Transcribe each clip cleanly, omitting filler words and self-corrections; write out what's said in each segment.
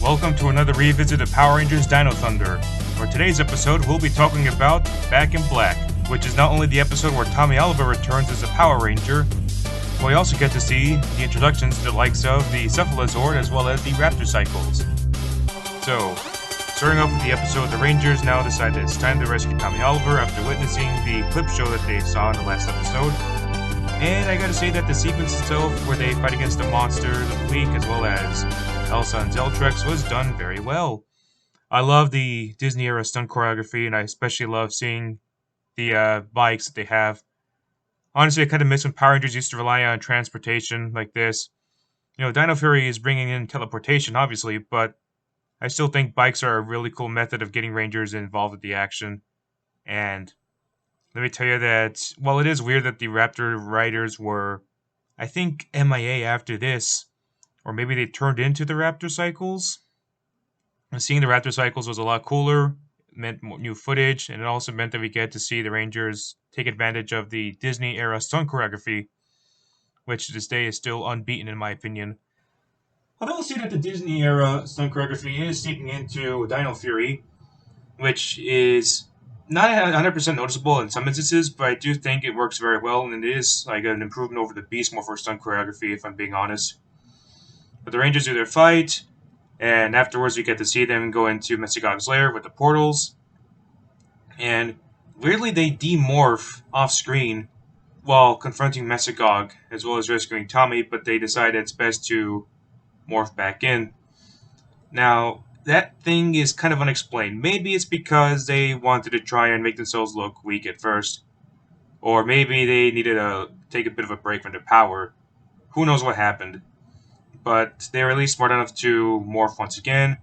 Welcome to another revisit of Power Rangers Dino Thunder. For today's episode, we'll be talking about Back in Black, which is not only the episode where Tommy Oliver returns as a Power Ranger, but we also get to see the introductions to the likes of the Zord as well as the Raptor Cycles. So, starting off with the episode, the Rangers now decide that it's time to rescue Tommy Oliver after witnessing the clip show that they saw in the last episode. And I gotta say that the sequence itself, where they fight against the monsters of the week as well as Elsa and Zeltrex, was done very well. I love the Disney era stunt choreography, and I especially love seeing the bikes that they have. Honestly, I kind of miss when Power Rangers used to rely on transportation like this. You know, Dino Fury is bringing in teleportation, obviously, but I still think bikes are a really cool method of getting Rangers involved with the action. And let me tell you that while it is weird that the Raptor riders were, I think, MIA after this, or maybe they turned into the Raptor Cycles. Seeing the Raptor Cycles was a lot cooler, it meant new footage, and it also meant that we get to see the Rangers take advantage of the Disney era stunt choreography, which to this day is still unbeaten in my opinion. Although I'll say that the Disney era stunt choreography is seeping into Dino Fury, which is not 100% noticeable in some instances, but I do think it works very well, and it is like an improvement over the Beast Morpher stunt choreography, if I'm being honest. But the Rangers do their fight, and afterwards we get to see them go into Mesogog's lair with the portals. And weirdly, they demorph off screen while confronting Mesogog, as well as rescuing Tommy, but they decide it's best to morph back in. Now, that thing is kind of unexplained. Maybe it's because they wanted to try and make themselves look weak at first, or maybe they needed to take a bit of a break from their power. Who knows what happened? But they were at least smart enough to morph once again.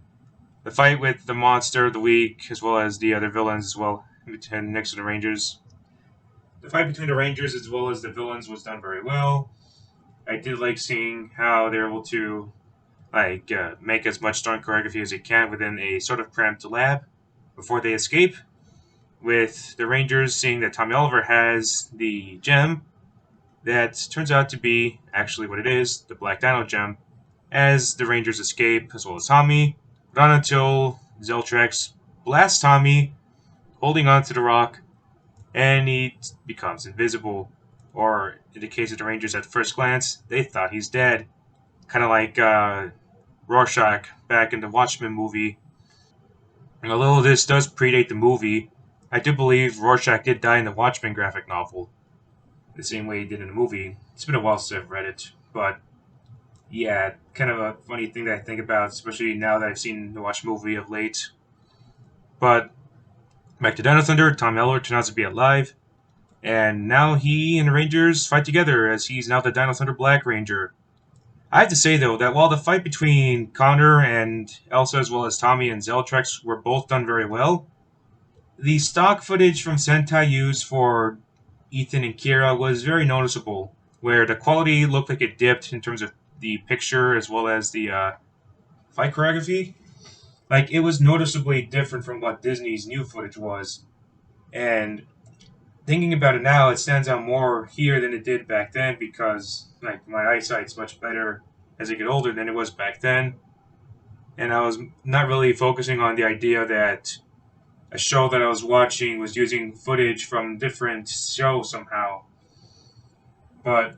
The fight with the monster of the week, as well as the other villains as well, next to the Rangers. The fight between the Rangers as well as the villains was done very well. I did like seeing how they're able to make as much stunt choreography as they can within a sort of cramped lab before they escape. With the Rangers seeing that Tommy Oliver has the gem that turns out to be actually what it is, the Black Dino Gem, as the Rangers escape, as well as Tommy, but not until Zeltrex blasts Tommy, holding onto the rock, and he becomes invisible. Or, in the case of the Rangers at first glance, they thought he's dead. Kind of like Rorschach back in the Watchmen movie. And although this does predate the movie, I do believe Rorschach did die in the Watchmen graphic novel, the same way he did in the movie. It's been a while since I've read it, but yeah, kind of a funny thing that I think about, especially now that I've seen the Watch movie of late. But back to Dino Thunder, Tommy Oliver turns out to be alive, and now he and the Rangers fight together as he's now the Dino Thunder Black Ranger. I have to say though that while the fight between Connor and Elsa as well as Tommy and Zeltrex were both done very well, the stock footage from Sentai used for Ethan and Kira was very noticeable, where the quality looked like it dipped in terms of the picture as well as the fight choreography. Like, it was noticeably different from what Disney's new footage was. And thinking about it now, it stands out more here than it did back then because, like, my eyesight's much better as I get older than it was back then. And I was not really focusing on the idea that a show that I was watching was using footage from different shows somehow. But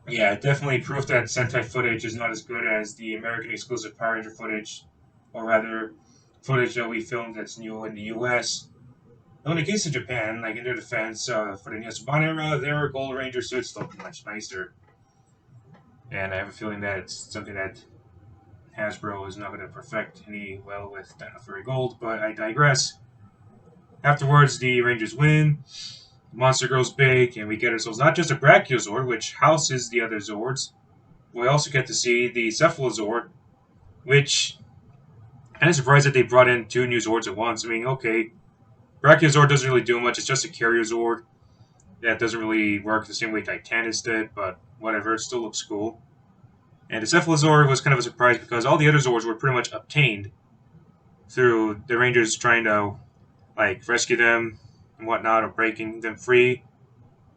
yeah, definitely proof that Sentai footage is not as good as the American exclusive Power Ranger footage, or rather, footage that we filmed that's new in the US. Though in the case of Japan, like in their defense, for the Nyasaban era, their Gold Ranger suits look much nicer. And I have a feeling that it's something that Hasbro is not going to perfect any well with Dino Fury Gold, but I digress. Afterwards, the Rangers win. The monster grows big, and we get ourselves not just a Brachiozord, which houses the other Zords. We also get to see the Cephalozord, which I'm kind of surprised that they brought in two new Zords at once. I mean, okay, Brachiozord doesn't really do much. It's just a carrier Zord that doesn't really work the same way Titanus did, but whatever, it still looks cool. And the Cephalozord was kind of a surprise because all the other Zords were pretty much obtained through the Rangers trying to rescue them and whatnot, or breaking them free.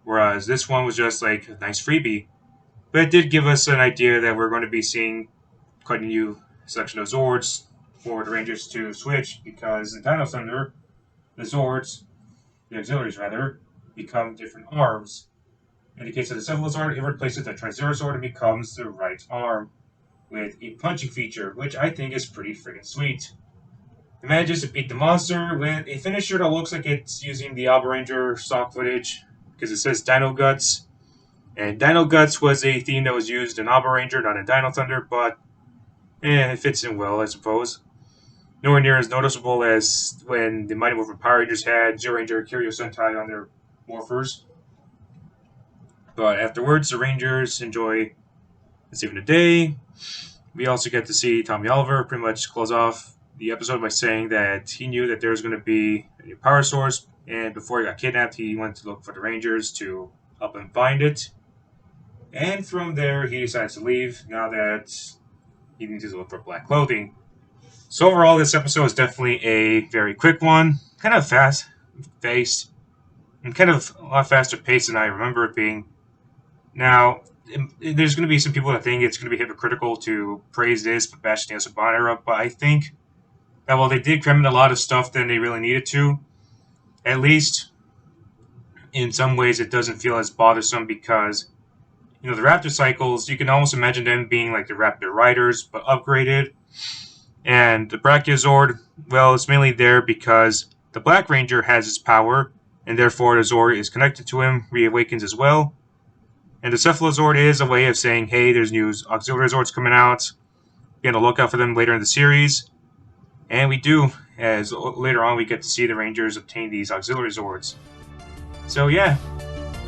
Whereas this one was just like a nice freebie. But it did give us an idea that we're going to be seeing quite a new selection of Zords for the Rangers to switch because in Dino Thunder, the Zords, the auxiliaries rather, become different arms. In the case of the Cephalozord, it replaces the Triceratozord and becomes the right arm with a punching feature, which I think is pretty freaking sweet. It manages to beat the monster with a finisher that looks like it's using the Alba Ranger stock footage because it says Dino Guts. And Dino Guts was a theme that was used in Alba Ranger, not in Dino Thunder, but it fits in well, I suppose. Nowhere near as noticeable as when the Mighty Morphin Power Rangers had Zero Ranger Kiryu Sentai on their morphers. But afterwards, the Rangers enjoy saving the day. We also get to see Tommy Oliver pretty much close off the episode by saying that he knew that there was going to be a new power source, and before he got kidnapped, he went to look for the Rangers to help him find it. And from there, he decides to leave now that he needs to look for black clothing. So overall, this episode is definitely a very quick one, kind of fast-paced, and kind of a lot faster paced than I remember it being. Now, there's going to be some people that think it's going to be hypocritical to praise this but bash the Saban era, but I think that while they did cram in a lot of stuff than they really needed to, at least in some ways it doesn't feel as bothersome because, the Raptor cycles, you can almost imagine them being like the Raptor Riders, but upgraded. And the Brachiozord, well, it's mainly there because the Black Ranger has his power, and therefore the Zord is connected to him, reawakens as well. And the Cephalozord is a way of saying, hey, there's new auxiliary Zords coming out. Be on the lookout for them later in the series. And we do, as later on we get to see the Rangers obtain these auxiliary Zords. So yeah,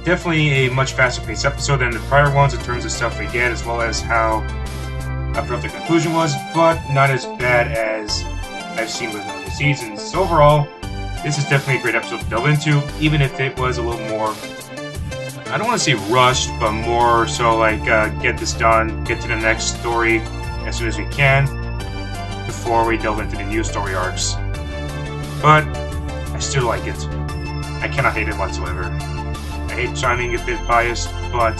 definitely a much faster paced episode than the prior ones in terms of stuff we get, as well as how rough the conclusion was, but not as bad as I've seen with other seasons. So overall, this is definitely a great episode to delve into, even if it was a little more, I don't want to say rushed, but more so like get this done, get to the next story as soon as we can before we delve into the new story arcs. But I still like it. I cannot hate it whatsoever. I hate sounding a bit biased, but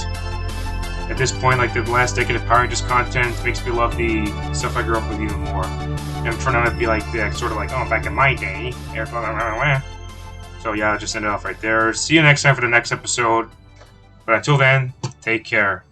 at this point, like the last decade of Power Rangers content makes me love the stuff I grew up with even more. And I'm trying not to be like sort of like, oh, back in my day. So yeah, I'll just end it off right there. See you next time for the next episode. But until then, take care.